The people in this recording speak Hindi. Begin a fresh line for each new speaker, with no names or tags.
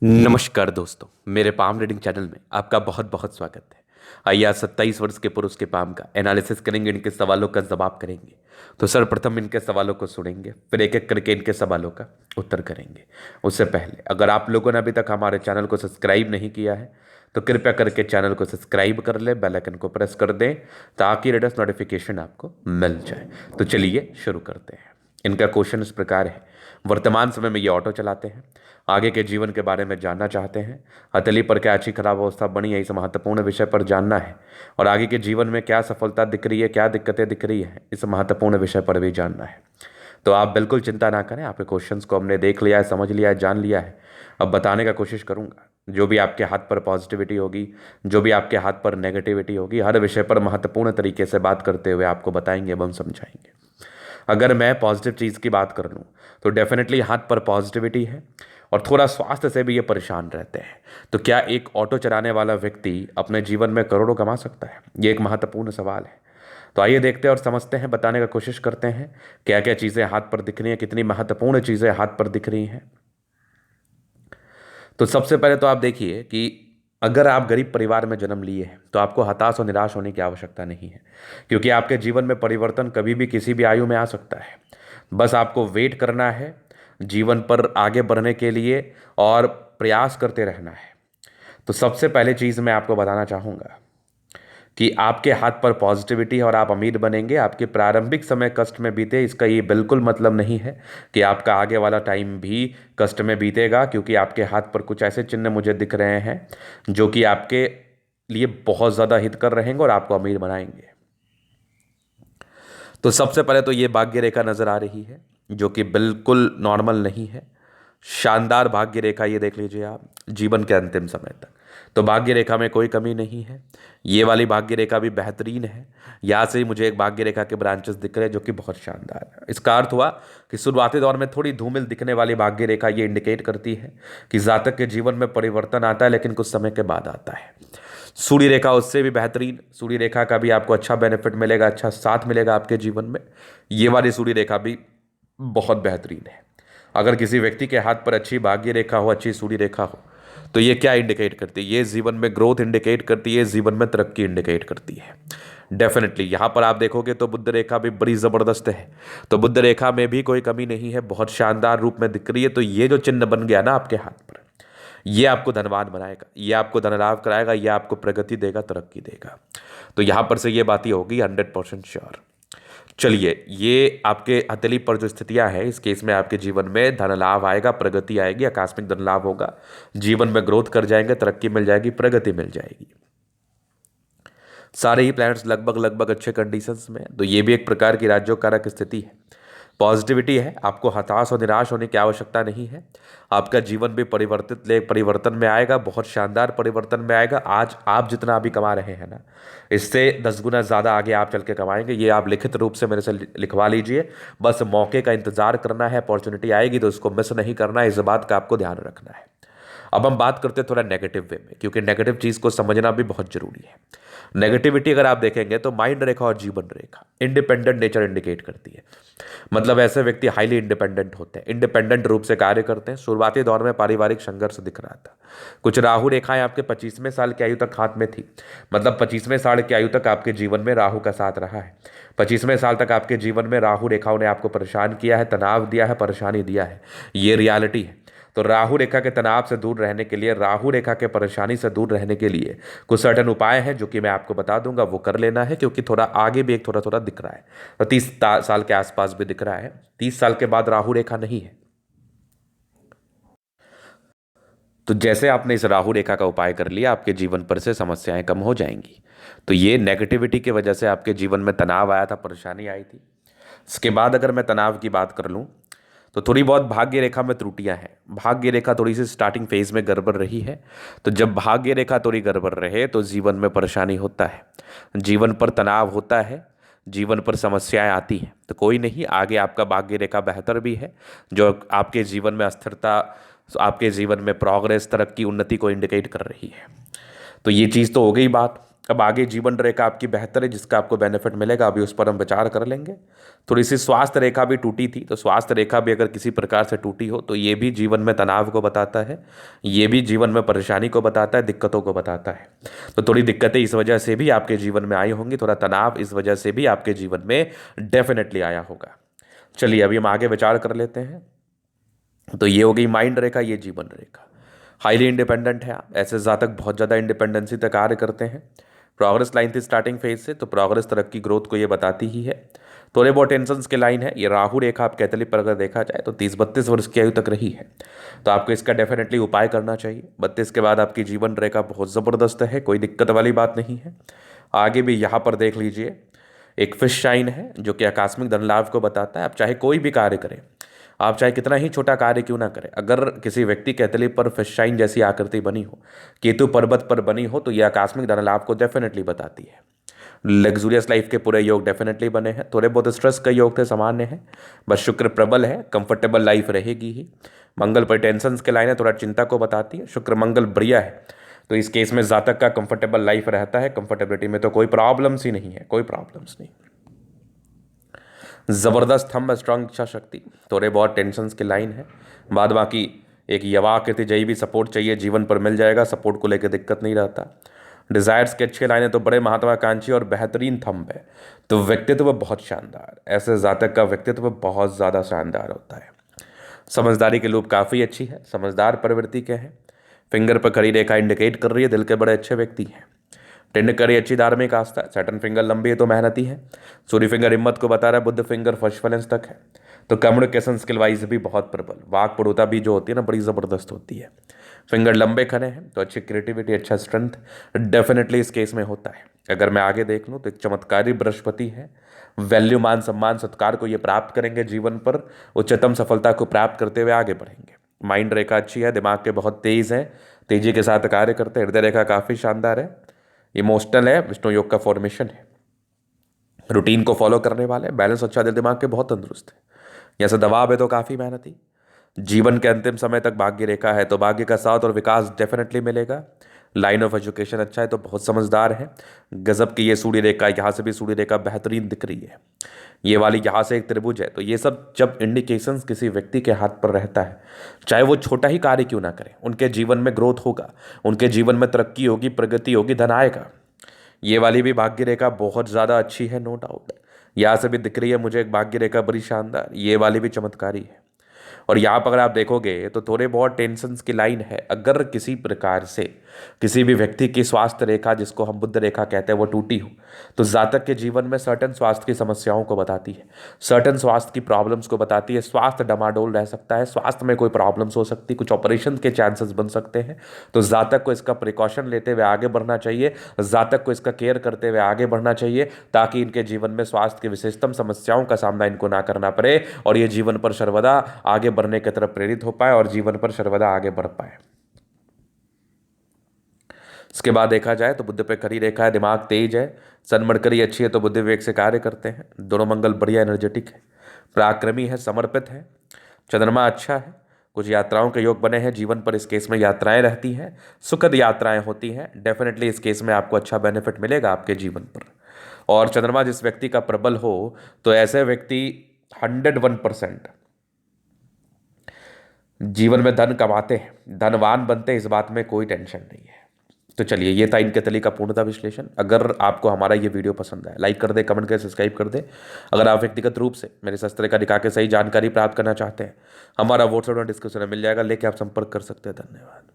नमस्कार दोस्तों, मेरे पाम रीडिंग चैनल में आपका बहुत बहुत स्वागत है। आइए आज 27 वर्ष के पुरुष के पाम का एनालिसिस करेंगे, इनके सवालों का जवाब करेंगे। तो सर्वप्रथम इनके सवालों को सुनेंगे, फिर एक एक करके इनके सवालों का उत्तर करेंगे। उससे पहले अगर आप लोगों ने अभी तक हमारे चैनल को सब्सक्राइब नहीं किया है तो कृपया करके चैनल को सब्सक्राइब कर ले, बेल आइकन को प्रेस कर दें ताकि लेटेस्ट नोटिफिकेशन आपको मिल जाए। तो चलिए शुरू करते हैं। इनका क्वेश्चन इस प्रकार है। वर्तमान समय में ये ऑटो चलाते हैं, आगे के जीवन के बारे में जानना चाहते हैं। हथेली पर क्या अच्छी खराब अवस्था बनी है, इस महत्वपूर्ण विषय पर जानना है। और आगे के जीवन में क्या सफलता दिख रही है, क्या दिक्कतें दिख रही है, इस महत्वपूर्ण विषय पर भी जानना है। तो आप बिल्कुल चिंता ना करें, आपके क्वेश्चंस को हमने देख लिया है, समझ लिया है, जान लिया है। अब बताने का कोशिश करूंगा। जो भी आपके हाथ पर पॉजिटिविटी होगी, जो भी आपके हाथ पर नेगेटिविटी होगी, हर विषय पर महत्वपूर्ण तरीके से बात करते हुए आपको बताएंगे एवं समझाएंगे। अगर मैं पॉजिटिव चीज़ की बात कर लूँ तो डेफिनेटली हाथ पर पॉजिटिविटी है और थोड़ा स्वास्थ्य से भी ये परेशान रहते हैं। तो क्या एक ऑटो चलाने वाला व्यक्ति अपने जीवन में करोड़ों कमा सकता है? ये एक महत्वपूर्ण सवाल है। तो आइए देखते हैं और समझते हैं, बताने का कोशिश करते हैं क्या क्या चीज़ें हाथ पर दिख रही हैं, कितनी महत्वपूर्ण चीज़ें हाथ पर दिख रही हैं। तो सबसे पहले तो आप देखिए कि अगर आप गरीब परिवार में जन्म लिए हैं तो आपको हताश और निराश होने की आवश्यकता नहीं है, क्योंकि आपके जीवन में परिवर्तन कभी भी किसी भी आयु में आ सकता है। बस आपको वेट करना है जीवन पर आगे बढ़ने के लिए और प्रयास करते रहना है। तो सबसे पहले चीज़ मैं आपको बताना चाहूँगा कि आपके हाथ पर पॉजिटिविटी है और आप अमीर बनेंगे। आपके प्रारंभिक समय कष्ट में बीते, इसका ये बिल्कुल मतलब नहीं है कि आपका आगे वाला टाइम भी कष्ट में बीतेगा, क्योंकि आपके हाथ पर कुछ ऐसे चिन्ह मुझे दिख रहे हैं जो कि आपके लिए बहुत ज़्यादा हित कर रहेंगे और आपको अमीर बनाएंगे। तो सबसे पहले तो ये भाग्य रेखा नज़र आ रही है जो कि बिल्कुल नॉर्मल नहीं है। शानदार भाग्य रेखा ये देख लीजिए आप, जीवन के अंतिम समय तक। तो भाग्य रेखा में कोई कमी नहीं है। ये वाली भाग्य रेखा भी बेहतरीन है। यहाँ से ही मुझे एक भाग्य रेखा के ब्रांचेस दिख रहे हैं जो कि बहुत शानदार है। इसका अर्थ हुआ कि शुरुआती दौर में थोड़ी धूमिल दिखने वाली भाग्य रेखा ये इंडिकेट करती है कि जातक के जीवन में परिवर्तन आता है, लेकिन कुछ समय के बाद आता है। सूर्य रेखा उससे भी बेहतरीन, सूर्य रेखा का भी आपको अच्छा बेनिफिट मिलेगा, अच्छा साथ मिलेगा आपके जीवन में। ये वाली सूर्य रेखा भी बहुत बेहतरीन है। अगर किसी व्यक्ति के हाथ पर अच्छी भाग्य रेखा हो, अच्छी सूर्य रेखा हो, तो ये क्या इंडिकेट करती है? ये जीवन में ग्रोथ इंडिकेट करती है, जीवन में तरक्की इंडिकेट करती है। डेफिनेटली यहां पर आप देखोगे तो बुद्ध रेखा भी बड़ी ज़बरदस्त है। तो बुद्ध रेखा में भी कोई कमी नहीं है, बहुत शानदार रूप में दिख रही है। तो ये जो चिन्ह बन गया ना आपके हाथ पर, ये आपको धनवान बनाएगा, ये आपको धन लाभ कराएगा, ये आपको प्रगति देगा, तरक्की देगा। तो यहां पर से ये बात ही होगी 100% श्योर। चलिए, ये आपके हथेली पर जो स्थितियां हैं, इस केस में आपके जीवन में धन लाभ आएगा, प्रगति आएगी, आकस्मिक धन लाभ होगा, जीवन में ग्रोथ कर जाएंगे, तरक्की मिल जाएगी, प्रगति मिल जाएगी। सारे ही प्लैनेट्स लगभग लगभग अच्छे कंडीशंस में हैं। तो ये भी एक प्रकार की राजयोग कारक स्थिति है। पॉजिटिविटी है, आपको हताश और निराश होने की आवश्यकता नहीं है। आपका जीवन भी परिवर्तन में आएगा, बहुत शानदार परिवर्तन में आएगा। आज आप जितना अभी कमा रहे हैं ना, इससे 10 गुना ज़्यादा आगे आप चल के कमाएंगे। ये आप लिखित रूप से मेरे से लिखवा लीजिए। बस मौके का इंतजार करना है, अपॉर्चुनिटी आएगी तो उसको मिस नहीं करना है, इस बात का आपको ध्यान रखना है। अब हम बात करते हैं थोड़ा नेगेटिव वे में, क्योंकि नेगेटिव चीज़ को समझना भी बहुत जरूरी है। नेगेटिविटी अगर आप देखेंगे तो माइंड रेखा और जीवन रेखा इंडिपेंडेंट नेचर इंडिकेट करती है। मतलब ऐसे व्यक्ति हाईली इंडिपेंडेंट होते हैं, इंडिपेंडेंट रूप से कार्य करते हैं। शुरुआती दौर में पारिवारिक संघर्ष दिख रहा था। कुछ राहु रेखाएं आपके 25वें साल की आयु तक हाथ में थी। मतलब 25वें साल की आयु तक आपके जीवन में राहु का साथ रहा है। 25वें साल तक आपके जीवन में राहु रेखाओं ने आपको परेशान किया है, तनाव दिया है, परेशानी दिया है। ये रियलिटी है। तो राहु रेखा के तनाव से दूर रहने के लिए, राहु रेखा के परेशानी से दूर रहने के लिए कुछ सर्टन उपाय हैं जो कि मैं आपको बता दूंगा, वो कर लेना है, क्योंकि थोड़ा आगे भी एक थोड़ा थोड़ा दिख रहा है। तो 30 साल के आसपास भी दिख रहा है। 30 साल के बाद राहु रेखा नहीं है। तो जैसे आपने इस राहु रेखा का उपाय कर लिया, आपके जीवन पर से समस्याएं कम हो जाएंगी। तो ये नेगेटिविटी की वजह से आपके जीवन में तनाव आया था, परेशानी आई थी। इसके बाद अगर मैं तनाव की बात कर लूँ तो थोड़ी बहुत भाग्य रेखा में त्रुटियां हैं। भाग्य रेखा थोड़ी सी स्टार्टिंग फेज में गड़बड़ रही है। तो जब भाग्य रेखा थोड़ी गड़बड़ रहे तो जीवन में परेशानी होता है, जीवन पर तनाव होता है, जीवन पर समस्याएं आती हैं। तो कोई नहीं, आगे आपका भाग्य रेखा बेहतर भी है, जो आपके जीवन में अस्थिरता, आपके जीवन में प्रोग्रेस, तरक्की, उन्नति को इंडिकेट कर रही है। तो ये चीज़ तो हो गई बात। अब आगे जीवन रेखा आपकी बेहतर है, जिसका आपको बेनिफिट मिलेगा, अभी उस पर हम विचार कर लेंगे। थोड़ी सी स्वास्थ्य रेखा भी टूटी थी, तो स्वास्थ्य रेखा भी अगर किसी प्रकार से टूटी हो तो ये भी जीवन में तनाव को बताता है, ये भी जीवन में परेशानी को बताता है, दिक्कतों को बताता है। तो थोड़ी दिक्कतें इस वजह से भी आपके जीवन में आई होंगी, थोड़ा तनाव इस वजह से भी आपके जीवन में डेफिनेटली आया होगा। चलिए अभी हम आगे विचार कर लेते हैं। तो ये हो गई माइंड रेखा, ये जीवन रेखा। हाईली इंडिपेंडेंट है आप, ऐसे जातक बहुत ज़्यादा इंडिपेंडेंसी तक कार्य करते हैं। प्रोग्रेस लाइन थी स्टार्टिंग फेज से, तो प्रोग्रेस तरक्की ग्रोथ को ये बताती ही है। थोड़े बहुत टेंशन की लाइन है। ये राहु रेखा आप कैथलिक पर अगर देखा जाए तो 30-32 वर्ष की आयु तक रही है, तो आपको इसका डेफिनेटली उपाय करना चाहिए। 32 के बाद आपकी जीवन रेखा बहुत ज़बरदस्त है, कोई दिक्कत वाली बात नहीं है। आगे भी यहाँ पर देख लीजिए, एक फिश शाइन है जो कि आकस्मिक धन लाभ को बताता है। आप चाहे कोई भी कार्य करें, आप चाहे कितना ही छोटा कार्य क्यों ना करें, अगर किसी व्यक्ति के हथेली पर फिश शाइन जैसी आकृति बनी हो, केतु पर्वत पर बनी हो, तो यह आकस्मिक धन लाभ को डेफिनेटली बताती है। लग्जूरियस लाइफ के पूरे योग डेफिनेटली बने हैं। थोड़े बहुत स्ट्रेस का योग थे, सामान्य है, बस शुक्र प्रबल है, कंफर्टेबल लाइफ रहेगी ही। मंगल पर टेंशन के लाइन है, थोड़ा चिंता को बताती है। शुक्र मंगल बढ़िया है, तो इस केस में जातक का कंफर्टेबल लाइफ रहता है। कंफर्टेबिलिटी में तो कोई प्रॉब्लम्स ही नहीं है, कोई प्रॉब्लम्स नहीं। जबरदस्त हम स्ट्रांग इच्छा शक्ति, थोड़े बहुत टेंशन की लाइन है। बाद बाकी एक यवा आकृति जय भी सपोर्ट चाहिए, जीवन पर मिल जाएगा, सपोर्ट को लेकर दिक्कत नहीं रहता। डिजायर्स के अच्छे लाइन है, तो बड़े महत्वाकांक्षी और बेहतरीन थंब है, तो व्यक्तित्व बहुत शानदार। ऐसे जातक का व्यक्तित्व बहुत ज़्यादा शानदार होता है। समझदारी के लूप काफ़ी अच्छी है, समझदार प्रवृत्ति के हैं। फिंगर पर खड़ी रेखा इंडिकेट कर रही है दिल के बड़े अच्छे व्यक्ति हैं। टिंड करी अच्छी धार्मिक आस्था, सैटर्न फिंगर लंबी है तो मेहनती है। सूर्य फिंगर हिम्मत को बता रहा है, बुद्ध फिंगर फर्स्ट बैलेंस तक है। तो कम्युनिकेशन स्किल वाइज भी बहुत प्रबल, वाक पड़ोता भी जो होती है ना, बड़ी ज़बरदस्त होती है। फिंगर लंबे खड़े हैं तो अच्छी क्रिएटिविटी, अच्छा स्ट्रेंथ डेफिनेटली इस केस में होता है। अगर मैं आगे देख लूँ तो एक चमत्कारी बृहस्पति है। वैल्यू, मान सम्मान, सत्कार को ये प्राप्त करेंगे, जीवन पर उच्चतम सफलता को प्राप्त करते हुए आगे बढ़ेंगे। माइंड रेखा अच्छी है, दिमाग के बहुत तेज है, तेजी के साथ कार्य करते हैं। हृदय रेखा काफ़ी शानदार है, इमोशनल है, विष्णु योग का फॉर्मेशन है। रूटीन को फॉलो करने वाले, बैलेंस अच्छा, दिल दिमाग के बहुत तंदुरुस्त है। जैसे दबाव है तो काफ़ी मेहनती। जीवन के अंतिम समय तक भाग्य रेखा है, तो भाग्य का साथ और विकास डेफिनेटली मिलेगा। लाइन ऑफ एजुकेशन अच्छा है, तो बहुत समझदार है। गजब की ये सूर्य रेखा, यहाँ से भी सूर्य रेखा बेहतरीन दिख रही है। ये वाली यहाँ से एक त्रिभुज है, तो ये सब जब इंडिकेशंस किसी व्यक्ति के हाथ पर रहता है, चाहे वो छोटा ही कार्य क्यों ना करें, उनके जीवन में ग्रोथ होगा, उनके जीवन में तरक्की होगी, प्रगति होगी, धन आएगा। ये वाली भी भाग्य रेखा बहुत ज़्यादा अच्छी है, नो डाउट। यहाँ से भी दिख रही है मुझे एक भाग्य रेखा बड़ी शानदार, ये वाली भी चमत्कारी है। और यहाँ पर अगर आप देखोगे तो थोड़े बहुत टेंशन की लाइन है। अगर किसी प्रकार से किसी भी व्यक्ति की स्वास्थ्य रेखा, जिसको हम बुद्ध रेखा कहते हैं, वो टूटी हो, तो जातक के जीवन में सर्टन स्वास्थ्य की समस्याओं को बताती है, सर्टन स्वास्थ्य की प्रॉब्लम्स को बताती है। स्वास्थ्य डमाडोल रह सकता है, स्वास्थ्य में कोई प्रॉब्लम्स हो सकती, कुछ ऑपरेशन के चांसेस बन सकते हैं। तो जातक को इसका प्रिकॉशन लेते हुए आगे बढ़ना चाहिए, जातक को इसका केयर करते हुए आगे बढ़ना चाहिए, ताकि इनके जीवन में स्वास्थ्य की विशेषतम समस्याओं का सामना इनको ना करना पड़े और ये जीवन पर सर्वदा आगे बढ़ने की तरफ प्रेरित हो पाए और जीवन पर सर्वदा आगे बढ़ पाए। इसके बाद देखा जाए तो बुद्ध पे खड़ी रेखा है, दिमाग तेज है, सन मरकरी अच्छी है, तो बुद्ध विवेक से कार्य करते हैं। दोनों मंगल बढ़िया एनर्जेटिक है, पराक्रमी है, समर्पित है। चंद्रमा अच्छा है, कुछ यात्राओं के योग बने हैं जीवन पर, इस केस में यात्राएं रहती हैं, सुखद यात्राएं होती हैं। डेफिनेटली इस केस में आपको अच्छा बेनिफिट मिलेगा आपके जीवन पर। और चंद्रमा जिस व्यक्ति का प्रबल हो, तो ऐसे व्यक्ति 101% जीवन में धन कमाते हैं, धनवान बनते हैं, इस बात में कोई टेंशन नहीं है। तो चलिए, ये था इनके तली का पूर्णतः विश्लेषण। अगर आपको हमारा ये वीडियो पसंद आए, लाइक कर दे, कमेंट कर, सब्सक्राइब कर दे। अगर आप व्यक्तिगत रूप से मेरे शस्त्र का दिखा के सही जानकारी प्राप्त करना चाहते हैं, हमारा व्हाट्सएप डिस्क्रिप्शन में मिल जाएगा, लेके आप संपर्क कर सकते हैं। धन्यवाद।